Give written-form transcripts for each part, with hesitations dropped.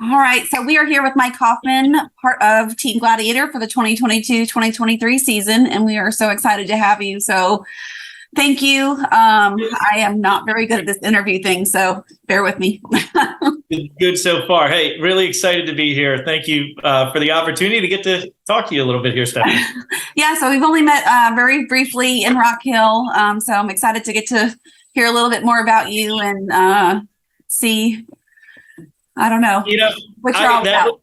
All right, so we are here with Mike Hoffman, part of Team Gladiator for the 2022-2023 season, and we are so excited to have you. So thank you. I am not very good at this interview thing, so bear with me. Good so far. Hey, really excited to be here. Thank you for the opportunity to get to talk to you a little bit here, Stephanie. Yeah, so we've only met very briefly in Rock Hill, so I'm excited to get to hear a little bit more about you and see, I don't know, what you're all about.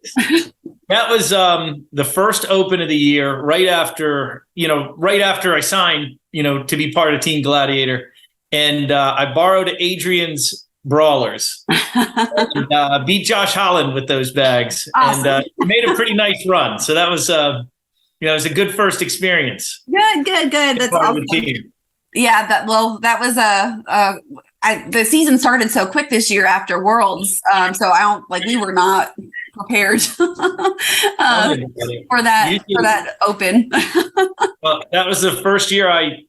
That was the first Open of the year, right after I signed, to be part of Team Gladiator. And I borrowed Adrian's Brawlers and beat Josh Holland with those bags. Awesome. And made a pretty nice run. So that was, it was a good first experience. Good. That's awesome. Yeah, that was the season started so quick this year after Worlds. So we were not prepared for that Open. Well, that was the first year I,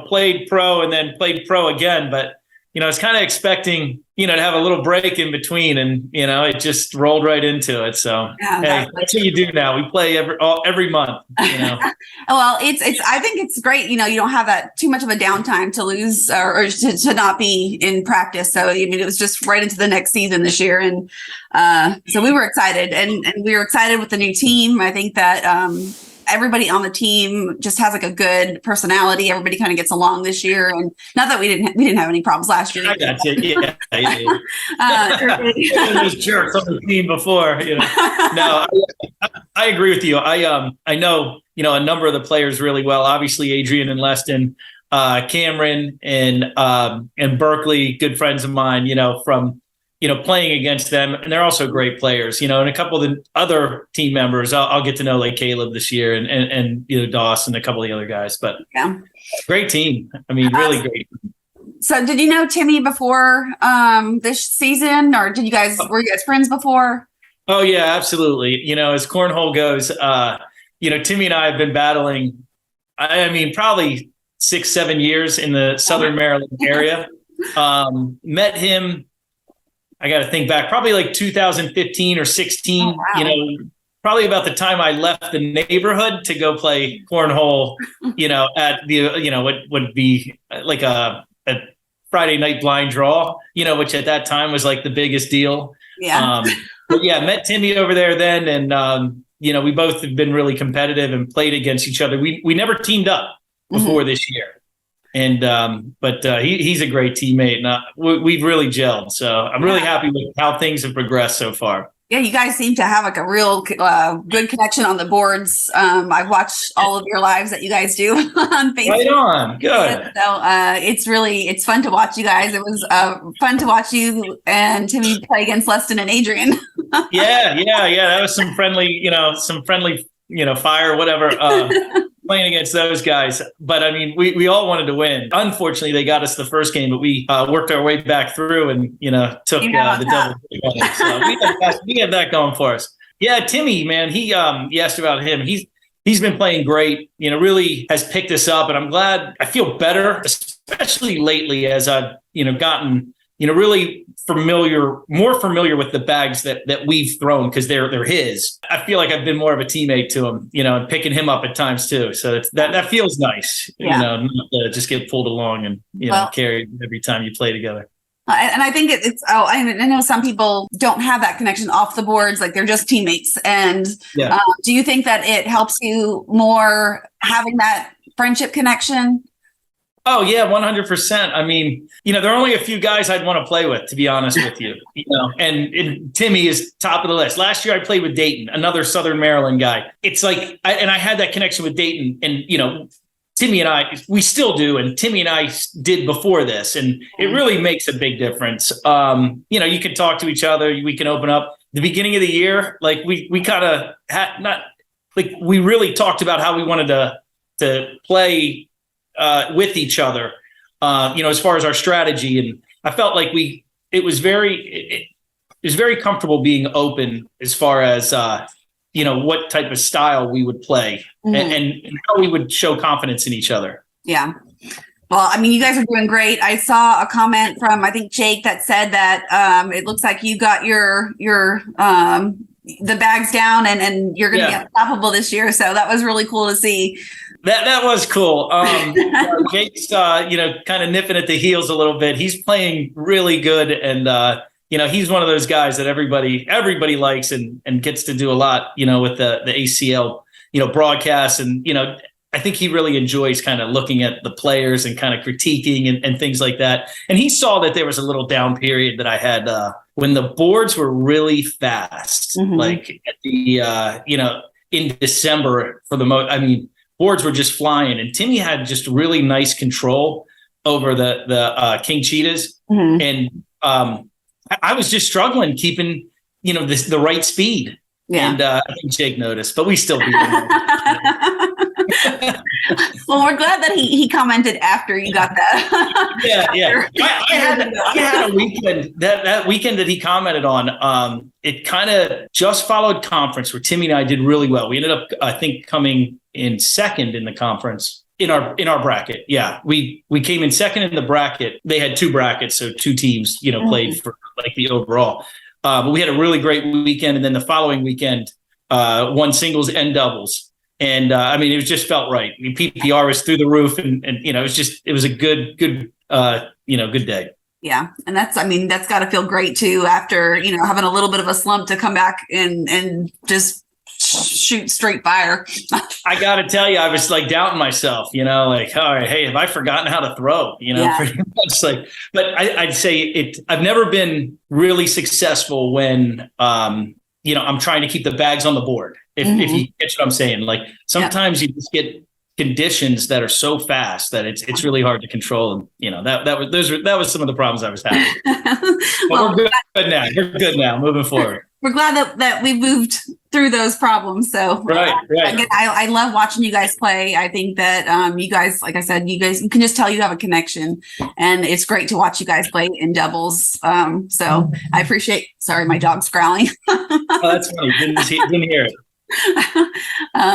played pro and then played pro again, but I was kind of expecting, to have a little break in between, and it just rolled right into it. So yeah, that's what you do now. We play every month. Well, I think it's great. You don't have that too much of a downtime to lose or to not be in practice. So it was just right into the next season this year, and so we were excited, and we were excited with the new team. I think that everybody on the team just has a good personality. Everybody kind of gets along this year, and not that we didn't have any problems last year. I got you. Yeah. Those jerks on the team before. No, I agree with you. I know a number of the players really well. Obviously, Adrian and Leston, Cameron and Berkeley, good friends of mine. From playing against them, and they're also great players, and a couple of the other team members I'll get to know, like Caleb this year and Doss and a couple of the other guys, but yeah, great team. I mean, really great. So did you know Timmy before this season, or were you guys friends before? Oh yeah, absolutely. As cornhole goes, Timmy and I have been battling, probably 6-7 years in the Southern Maryland area. Met him, I got to think back, probably like 2015 or 16, oh, wow. Probably about the time I left the neighborhood to go play cornhole, at the, what would be like a Friday night blind draw, which at that time was like the biggest deal. Yeah. But yeah, met Timmy over there then. And, we both have been really competitive and played against each other. We never teamed up before this year. And but he's a great teammate, and we've really gelled. So I'm really happy with how things have progressed so far. Yeah, you guys seem to have a real good connection on the boards. I've watched all of your lives that you guys do on Facebook. Right on, good. So it's fun to watch you guys. It was fun to watch you and Timmy play against Leston and Adrian. Yeah. That was some friendly, fire, whatever. Playing against those guys. But we all wanted to win. Unfortunately, they got us the first game, but we worked our way back through and, took the double. So we had that going for us. Yeah, Timmy, man, you asked about him. He's been playing great, really has picked us up, and I'm glad. I feel better, especially lately as I've, gotten, really more familiar with the bags that we've thrown, because they're his. I feel like I've been more of a teammate to him, and picking him up at times too. So that feels nice, not to just get pulled along and carried every time you play together. And I think I know some people don't have that connection off the boards, like they're just teammates. And do you think that it helps you more having that friendship connection? Oh yeah, 100%. There are only a few guys I'd want to play with, to be honest with you. And Timmy is top of the list. Last year I played with Dayton, another Southern Maryland guy. It's like, I had that connection with Dayton, and Timmy and I, we still do, and Timmy and I did before this, and it really makes a big difference. You can talk to each other, we can open up. The beginning of the year, like we kind of we really talked about how we wanted to play with each other, as far as our strategy. And I felt like it was very comfortable being open as far as, what type of style we would play and how we would show confidence in each other. Yeah. Well, I mean, you guys are doing great. I saw a comment from, I think, Jake that said that it looks like you got your the bags down and you're going to be unstoppable this year. So that was really cool to see. That was cool. Jake's, kind of nipping at the heels a little bit. He's playing really good, and he's one of those guys that everybody likes and gets to do a lot, with the ACL, broadcast, and I think he really enjoys kind of looking at the players and kind of critiquing and things like that. And he saw that there was a little down period that I had when the boards were really fast, like at the in December for the most. I mean, boards were just flying, and Timmy had just really nice control over the King Cheetahs, and I was just struggling keeping the right speed. Yeah. And I think Jake noticed, but we still beat him. Well, we're glad that he commented after you got that. Yeah. I had a weekend that weekend that he commented on. It kind of just followed conference where Timmy and I did really well. We ended up, I think, coming in second in the conference in our bracket. Yeah, we came in second in the bracket. They had two brackets, so two teams, played for like the overall. But we had a really great weekend, and then the following weekend, won singles and doubles. And it just felt right. I mean, PPR was through the roof, and it was a good day. Yeah, and that's got to feel great too after having a little bit of a slump to come back and just shoot straight fire. I got to tell you, I was like doubting myself, like, all right, hey, have I forgotten how to throw? Pretty much like. But I'd say I've never been really successful when I'm trying to keep the bags on the board. If you get what I'm saying, like sometimes you just get conditions that are so fast that it's really hard to control. And that was some of the problems I was having. Well, we're good now. We're good now. Moving forward. We're glad that we moved through those problems. So right. Again, I love watching you guys play. I think that you guys, like I said, you can just tell you have a connection, and it's great to watch you guys play in doubles. So I appreciate. Sorry, my dog's growling. Oh, that's funny. Didn't hear it.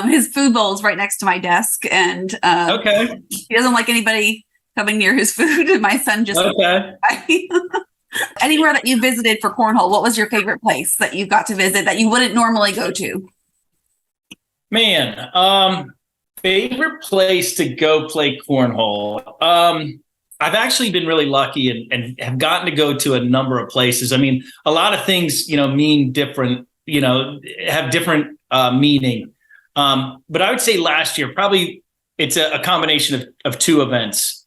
His food bowl is right next to my desk, and he doesn't like anybody coming near his food. And my son just Anywhere that you visited for cornhole, what was your favorite place that you got to visit that you wouldn't normally go to? Man, favorite place to go play cornhole. I've actually been really lucky and have gotten to go to a number of places. I mean, a lot of things, mean different, have different meaning. But I would say last year, probably it's a combination of two events.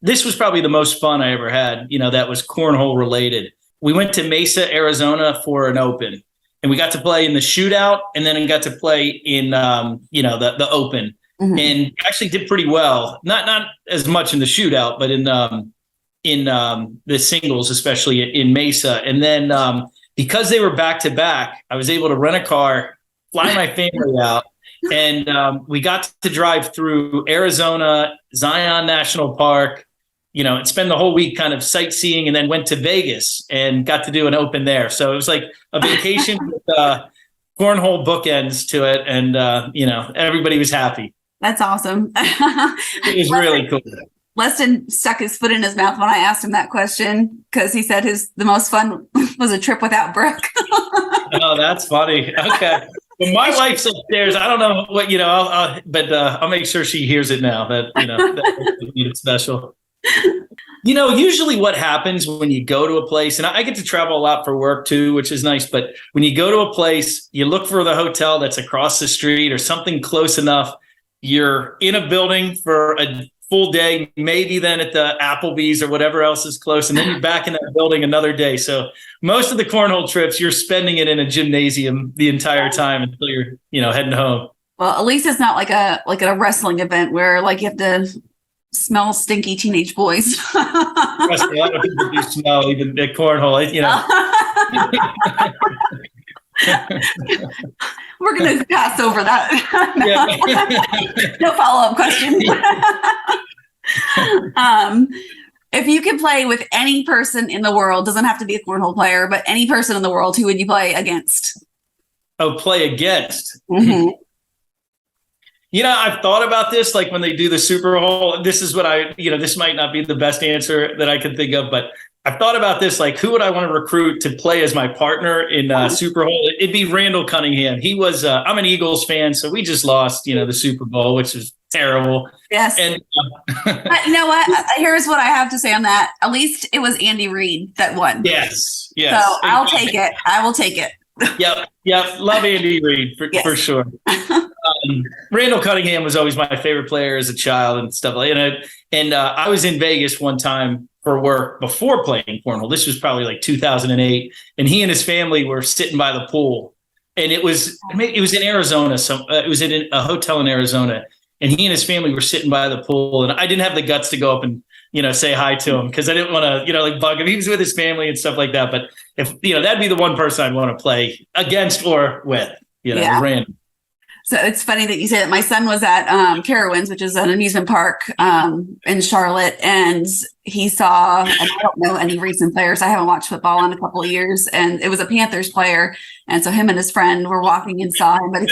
This was probably the most fun I ever had, that was cornhole related. We went to Mesa, Arizona for an open, and we got to play in the shootout, and then we got to play in, the open, and actually did pretty well. Not as much in the shootout, but in the singles, especially in Mesa. And then because they were back to back, I was able to rent a car, fly my family out. And we got to drive through Arizona, Zion National Park, and spend the whole week kind of sightseeing, and then went to Vegas and got to do an open there. So it was like a vacation with cornhole bookends to it. And, everybody was happy. That's awesome. It was really cool. Leston stuck his foot in his mouth when I asked him that question, because he said the most fun was a trip without Brooke. Oh, that's funny. Okay. Well, my wife's upstairs. I don't know what, I'll make sure she hears it now that it's special. Usually what happens when you go to a place, and I get to travel a lot for work too, which is nice. But when you go to a place, you look for the hotel that's across the street or something close enough. You're in a building for a full day, maybe then at the Applebee's or whatever else is close, and then you're back in that building another day. So most of the cornhole trips, you're spending it in a gymnasium the entire time until you're, heading home. Well, at least it's not like a wrestling event where you have to smell stinky teenage boys. Trust me, a lot of people do smell even at cornhole, We're going to pass over that. No follow-up question. If you could play with any person in the world, doesn't have to be a cornhole player, but any person in the world, who would you play against? Oh, play against? I've thought about this, like when they do the Super Bowl. This is what this might not be the best answer that I could think of, but I've thought about this, like who would I want to recruit to play as my partner in Super Bowl? It'd be Randall Cunningham. He was, I'm an Eagles fan, so we just lost, the Super Bowl, which is terrible. Yes. And but you know what? Here's what I have to say on that. At least it was Andy Reid that won. Yes. So I'll take it. I will take it. Yep. Love Andy Reid for sure. Randall Cunningham was always my favorite player as a child and stuff like that. And I was in Vegas one time for work before playing cornhole. This was probably like 2008, and he and his family were sitting by the pool, and it was in Arizona. So it was in a hotel in Arizona, and he and his family were sitting by the pool, and I didn't have the guts to go up and say hi to him because I didn't want to like bug him. He was with his family and stuff like that. But if that'd be the one person I'd want to play against or with, random. So it's funny that you say that. My son was at Carowinds, which is an amusement park in Charlotte, and he saw, and I don't know any recent players. I haven't watched football in a couple of years, and it was a Panthers player. And so him and his friend were walking and saw him, but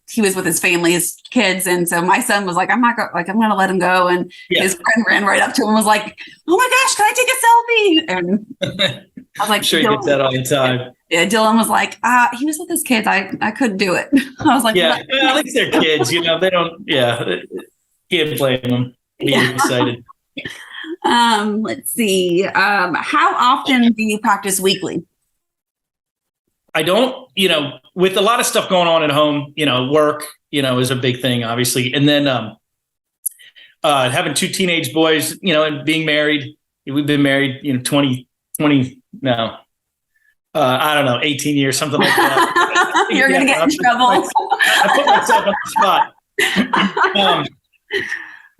he was with his family, his kids. And so my son was like, I'm going to let him go. And his friend ran right up to him and was like, oh my gosh, can I take a selfie? And I was like, sure, he gets that all the time. Yeah, Dylan was like, he was with his kids. I couldn't do it. I was like, yeah, at least they're kids, they don't, can't blame them being excited. Let's see. How often do you practice weekly? I don't, with a lot of stuff going on at home, work, is a big thing, obviously. And then having two teenage boys, and being married. We've been married, 20 now. I don't know, 18 years, something like that. You're going to get in trouble. I put myself on the spot.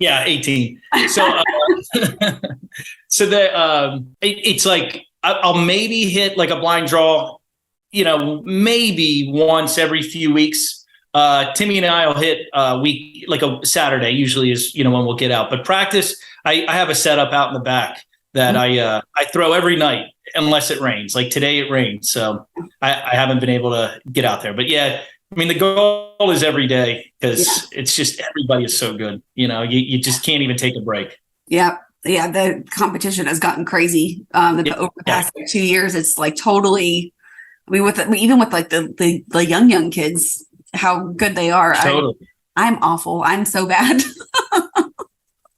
18. So, it's like, I'll maybe hit like a blind draw, maybe once every few weeks. Timmy and I will hit a week, like a Saturday usually is, when we'll get out. But practice, I have a setup out in the back that I throw every night unless it rains. Like today it rained, so I haven't been able to get out there. But the goal is every day because it's just everybody is so good. You just can't even take a break. Yeah. Yeah. The competition has gotten crazy over the past 2 years. It's like totally, even with like the young kids, how good they are. Totally. I'm awful. I'm so bad.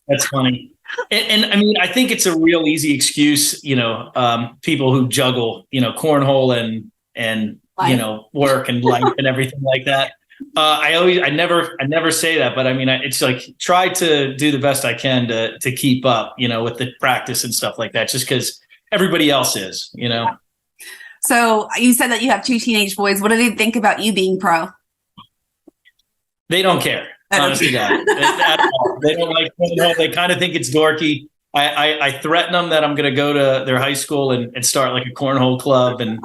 That's funny. And I think it's a real easy excuse, people who juggle, cornhole and life. Work and life and everything like that. I never say that, but it's like try to do the best I can to keep up, with the practice and stuff like that, just because everybody else is, So you said that you have two teenage boys. What do they think about you being pro? They don't care. Honestly, God, they don't like cornhole. They kind of think it's dorky. I threaten them that I'm going to go to their high school and start like a cornhole club, and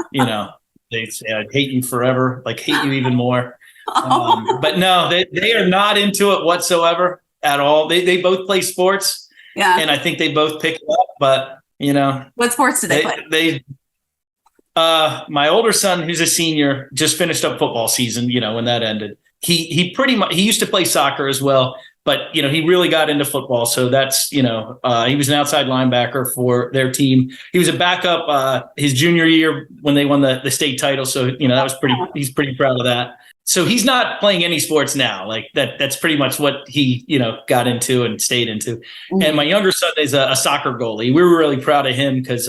they say I'd hate you forever, like hate you even more. But no, they are not into it whatsoever at all. They both play sports, and I think they both pick it up. But what sports do they play? My older son, who's a senior, just finished up football season. When that ended. He pretty much, he used to play soccer as well, but he really got into football. So that's, he was an outside linebacker for their team. He was a backup his junior year when they won the state title. So, that was he's pretty proud of that. So he's not playing any sports now. Like that's pretty much what he, got into and stayed into. Mm-hmm. And my younger son is a soccer goalie. We were really proud of him because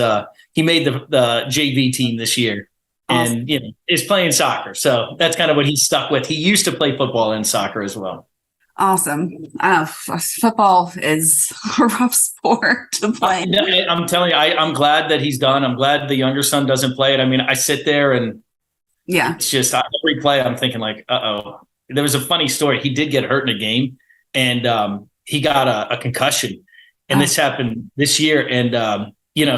he made the JV team this year. And, is playing soccer. So that's kind of what he's stuck with. He used to play football and soccer as well. Awesome. Football is a rough sport to play. I'm telling you, I'm glad that he's done. I'm glad the younger son doesn't play it. I sit there and it's just every play I'm thinking like, uh-oh. There was a funny story. He did get hurt in a game and he got a concussion. And this happened this year. And,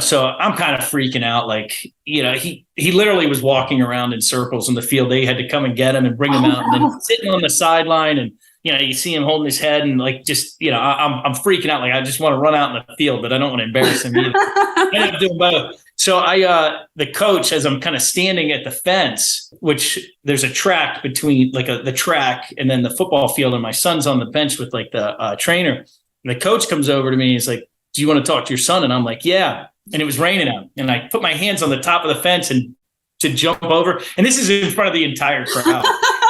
so I'm kind of freaking out. Like, he literally was walking around in circles in the field. They had to come and get him and bring him out. And then sitting on the sideline and, you see him holding his head and like, just, I'm freaking out. Like, I just want to run out in the field, but I don't want to embarrass him either. I ended up doing both. So the coach, as I'm kind of standing at the fence, which there's a track between like the track and then the football field, and my son's on the bench with like the trainer. And the coach comes over to me. He's like, "Do you want to talk to your son?" And I'm like, "Yeah." And it was raining out, and I put my hands on the top of the fence and to jump over. And this is in front of the entire crowd.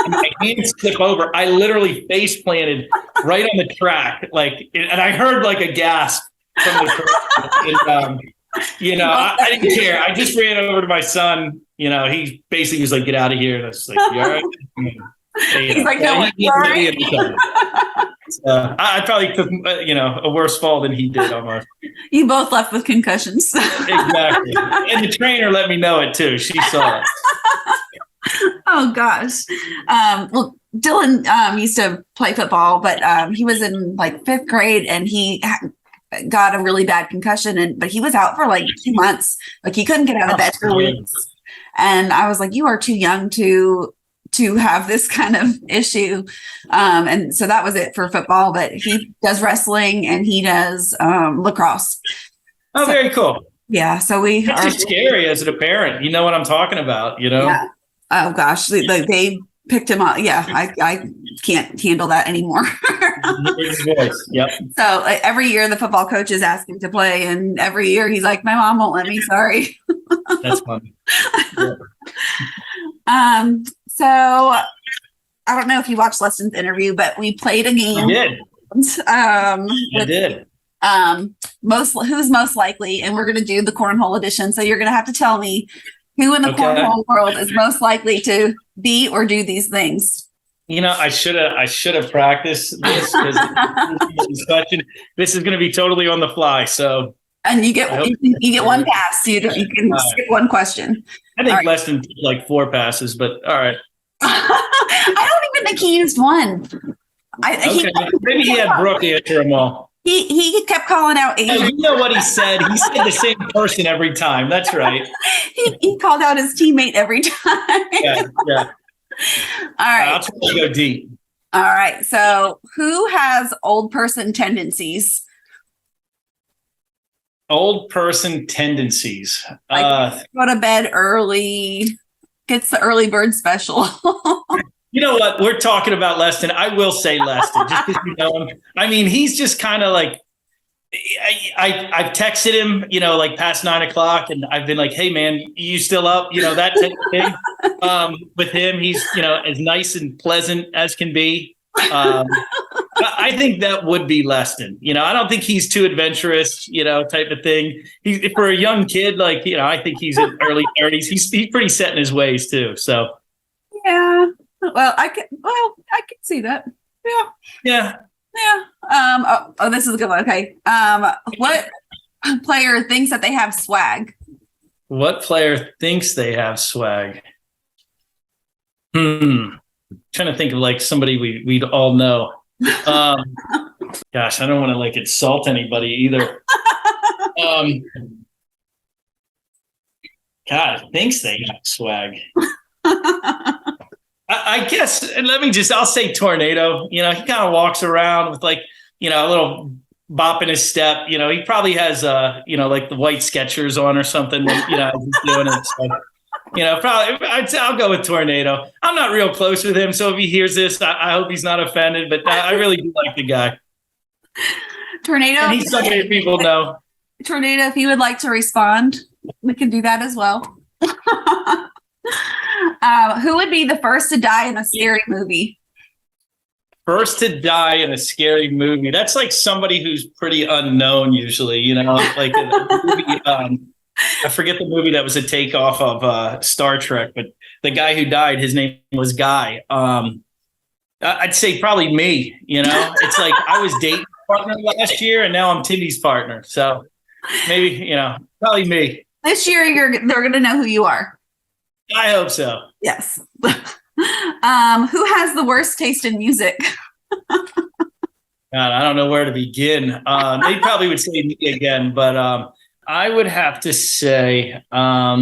And my hands slip over. I literally face planted right on the track, and I heard like a gasp from the crowd. And, I didn't care. I just ran over to my son. He basically was like, "Get out of here." And I was like, "You all right?" He's like, "No, he right?" I probably took, a worse fall than he did almost. You both left with concussions. Exactly. And the trainer let me know it too. She saw it. Oh gosh. Well, Dylan used to play football, but he was in like 5th grade and he got a really bad concussion, but he was out for like 2 months. Like he couldn't get out of bed for weeks. And I was like, "You are too young to have this kind of issue." And so that was it for football, but he does wrestling and he does lacrosse. Oh, very cool. Yeah. So it's just scary as a parent. You know what I'm talking about, Yeah. Oh gosh. They picked him up. Yeah. I can't handle that anymore. Yep. So every year the football coaches ask him to play, and every year he's like, "My mom won't let me. Sorry." That's funny. Yeah. So I don't know if you watched Leston's interview, but we played a game. I did. I did. Who's most likely, and we're going to do the cornhole edition. So you're going to have to tell me who in the cornhole world is most likely to be or do these things. I should have practiced this. This is going to be totally on the fly. So, and you get one pass. You can skip one question. I think Leston did like 4 passes, but all right. I don't even think he used one. Maybe he had Brooke answer them all. He kept calling out Adrian. Oh, you know what he said? He said the same person every time. That's right. he called out his teammate every time. Yeah. All right. I'll try to go deep. All right. So who has old person tendencies? Old person tendencies. Go to bed early, gets the early bird special. You know what? We're talking about Leston. I will say Leston, just because you know him. I mean, he's just kind of like, I've texted him, like past 9 o'clock, and I've been like, "Hey man, you still up?" That type of thing. With him, he's, as nice and pleasant as can be. I think that would be Leston. I don't think he's too adventurous, type of thing. He, for a young kid, I think he's in early 30s. He's pretty set in his ways too. So, yeah. Well, I can see that. Yeah. This is a good one. Okay. What player thinks that they have swag? What player thinks they have swag? Trying to think of like somebody we'd all know. Gosh, I don't want to insult anybody either. God, thinks they got swag. I guess, I'll say Tornado. He kind of walks around with a little bop in his step. He probably has, like the white Skechers on or something when, he's doing it. So, probably I'll go with Tornado. I'm not real close with him, so if he hears this, I hope he's not offended, but I really do like the guy. Tornado. And he's somebody people know. Tornado, if you would like to respond, we can do that as well. Who would be the first to die in a scary movie? First to die in a scary movie. That's like somebody who's pretty unknown usually, like a movie, I forget the movie that was a takeoff of Star Trek, but the guy who died, his name was Guy. I'd say probably me, It's like I was dating a partner last year and now I'm Timmy's partner. So maybe, probably me. This year they're going to know who you are. I hope so. Yes. Who has the worst taste in music? God, I don't know where to begin. They probably would say me again, but I would have to say, let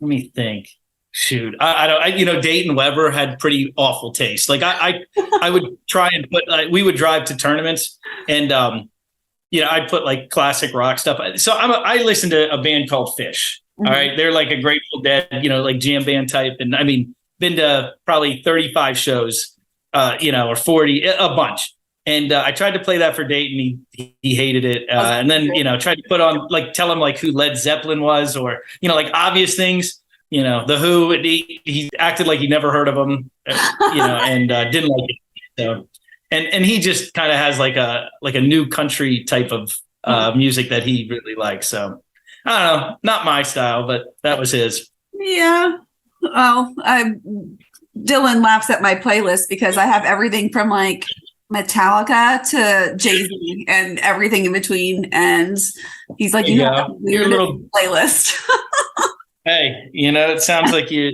me think. Shoot, I don't. Dayton Weber had pretty awful taste. Like I would try and put. We would drive to tournaments, and I'd put like classic rock stuff. So I listen to a band called Fish. Mm-hmm. All right. They're like a Grateful Dead, like jam band type. And I mean, been to probably 35 shows, or 40, a bunch. And I tried to play that for Dayton. He hated it. And then, tried to put on, like, tell him like who Led Zeppelin was, or, like obvious things, the Who. He acted like he never heard of them, and didn't like it. So, and he just kind of has like a new country type of music that he really likes. So I don't know, not my style, but that was his. Yeah. Well, Dylan laughs at my playlist because I have everything from like Metallica to Jay-Z and everything in between. And he's like, you have a weird little playlist. Hey, it sounds like you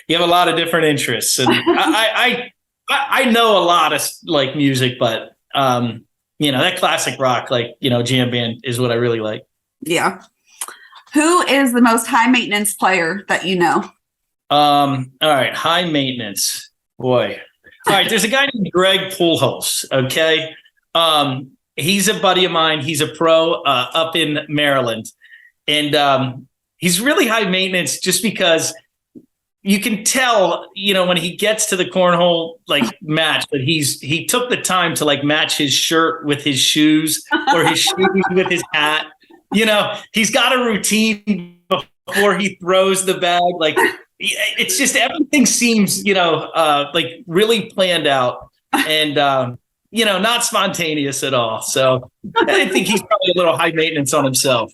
have a lot of different interests. And I know a lot of like music, but that classic rock, like, jam band is what I really like. Yeah. Who is the most high maintenance player that you know? All right. High maintenance. Boy. All right. There's a guy named Greg Pujols. Okay. He's a buddy of mine. He's a pro up in Maryland. And he's really high maintenance just because you can tell, when he gets to the cornhole like match, that he took the time to like match his shirt with his shoes or his shoes with his hat. He's got a routine before he throws the bag. Like, it's just everything seems, like really planned out and, not spontaneous at all. So I think he's probably a little high maintenance on himself.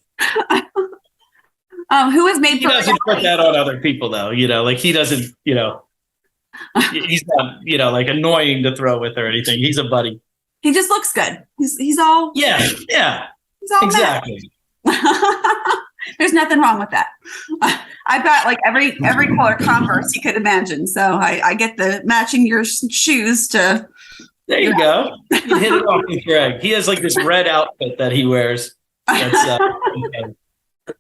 Who is made he doesn't put that on other people, though. Like he doesn't, he's not, like annoying to throw with or anything. He's a buddy. He just looks good. He's all. Yeah. He's all exactly. There's nothing wrong with that. I've got like every color Converse you could imagine. So I get the matching your shoes to. There you go. You hit it off with Greg. He has like this red outfit that he wears. That's,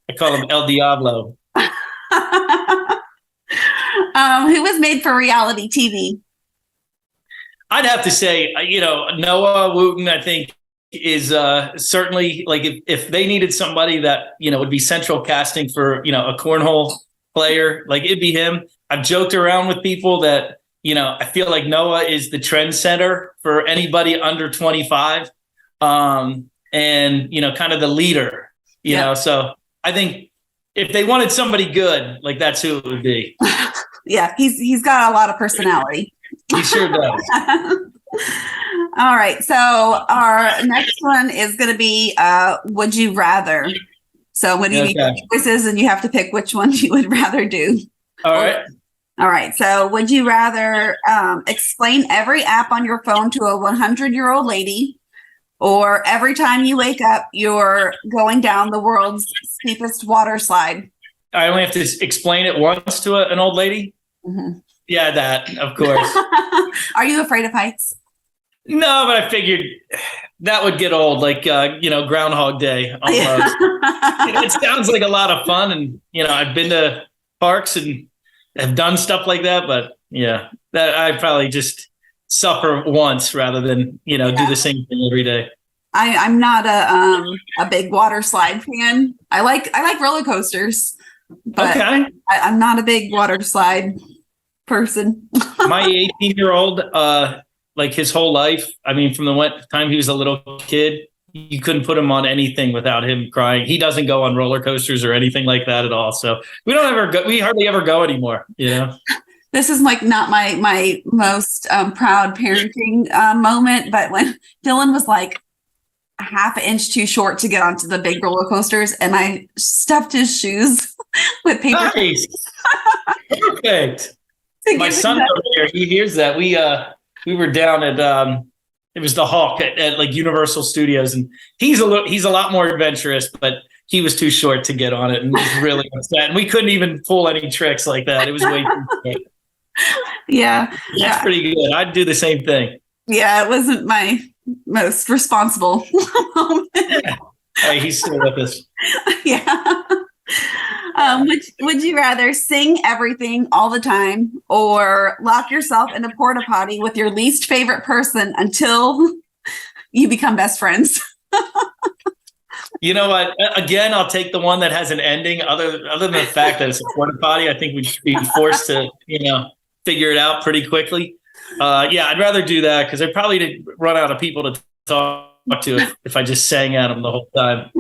I call him El Diablo. Who was made for reality TV? I'd have to say, Noah Wooten, I think, is certainly like if they needed somebody that, would be central casting for, a cornhole player, like it'd be him. I've joked around with people that, I feel like Noah is the trendsetter for anybody under 25 and, kind of the leader, so I think if they wanted somebody good, like that's who it would be. Yeah, he's got a lot of personality. He sure does. All right. So our next one is going to be Would You Rather? So when you make choices and you have to pick which one you would rather do. All right. All right. So would you rather explain every app on your phone to a 100-year-old lady, or every time you wake up, you're going down the world's steepest water slide? I only have to explain it once to an old lady? Mm-hmm. Yeah, that, of course. Are you afraid of heights? No, but I figured that would get old, like, Groundhog Day almost. It sounds like a lot of fun. And, I've been to parks and have done stuff like that. But, yeah, that I'd probably just suffer once rather than, do the same thing every day. I'm not a big water slide fan. I like roller coasters, but okay. I'm not a big water slide person. My 18-year-old, like his whole life, I mean, from the time he was a little kid, you couldn't put him on anything without him crying. He doesn't go on roller coasters or anything like that at all. So we hardly ever go anymore, This is like not my most proud parenting moment, but when Dylan was like a half an inch too short to get onto the big roller coasters, and I stuffed his shoes with paper. Nice. Perfect. My son over here, he hears that. We were down at it was the Hawk at like Universal Studios, and he's a lot more adventurous, but he was too short to get on it and was really upset. And we couldn't even pull any tricks like that. It was way too short. Yeah. That's pretty good. I'd do the same thing. Yeah, it wasn't my most responsible moment. Yeah. Hey, he's still with us. Yeah. Would you rather sing everything all the time, or lock yourself in a porta potty with your least favorite person until you become best friends? You know what? Again, I'll take the one that has an ending. Other than the fact that it's a porta potty, I think we'd be forced to, figure it out pretty quickly. Yeah, I'd rather do that because I'd probably run out of people to talk to if I just sang at them the whole time.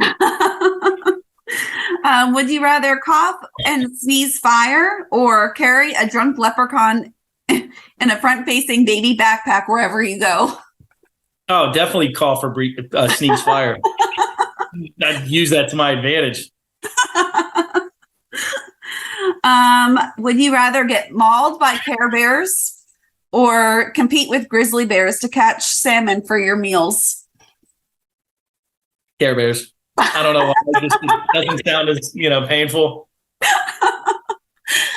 Would you rather cough and sneeze fire or carry a drunk leprechaun in a front-facing baby backpack wherever you go? Oh, definitely cough or sneeze fire. I'd use that to my advantage. Would you rather get mauled by Care Bears or compete with grizzly bears to catch salmon for your meals? Care Bears. I don't know why. It doesn't sound as painful.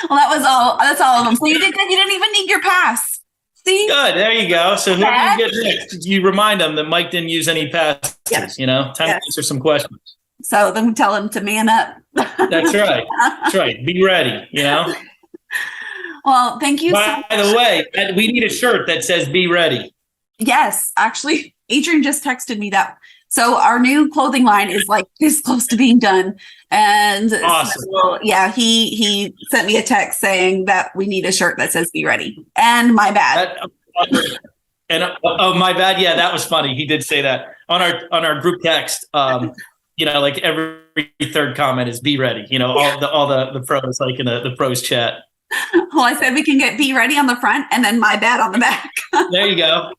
Well, that's all of them. So you didn't even need your pass. See? Good. There you go. So who do you get next? You remind them that Mike didn't use any passes. Yeah. Time to answer some questions. So then we tell him to man up. That's right. That's right. Be ready. Well, thank you. By the way, we need a shirt that says "Be ready." Yes, actually, Adrian just texted me that. So our new clothing line is like this close to being done, and awesome. So, yeah, he sent me a text saying that we need a shirt that says "Be ready." And my bad. My bad. Yeah, that was funny. He did say that on our group text. Like every third comment is "Be ready." All the pros like in the pros chat. Well, I said we can get "Be ready" on the front and then my bad on the back. There you go.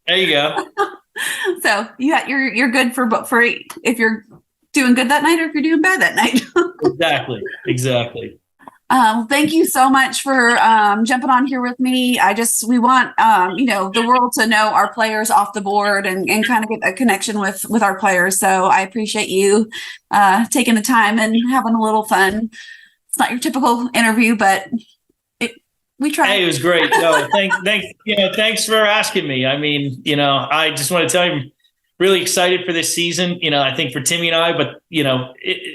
So you're good for if you're doing good that night or if you're doing bad that night. Exactly. Thank you so much for jumping on here with me. We want the world to know our players off the board and kind of get a connection with our players. So I appreciate you taking the time and having a little fun. It's not your typical interview, but we tried. Hey, it was great. No, thanks for asking me. I mean, I just want to tell you, I'm really excited for this season. I think for Timmy and I, but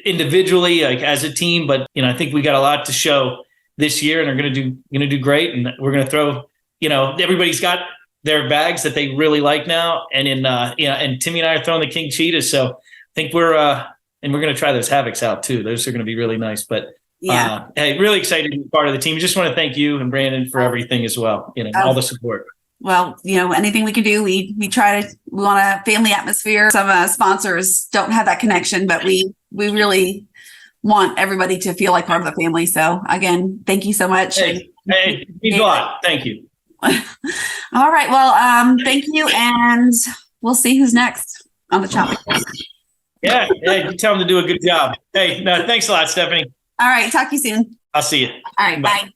individually, like as a team. But I think we got a lot to show this year, and are going to do great. And we're going to throw. Everybody's got their bags that they really like now, and and Timmy and I are throwing the King Cheetahs. So I think we're going to try those Havocs out too. Those are going to be really nice. But yeah, hey, really excited to be part of the team. Just want to thank you and Brandon for everything as well. All the support. Well, anything we can do, we want a family atmosphere. Some sponsors don't have that connection, but we really want everybody to feel like part of the family. So again, thank you so much. Hey, it means a lot. Thank you. All right. Well, thank you. And we'll see who's next on the chopping. Yeah. You tell them to do a good job. Hey, no, thanks a lot, Stephanie. All right. Talk to you soon. I'll see you. All right. Bye.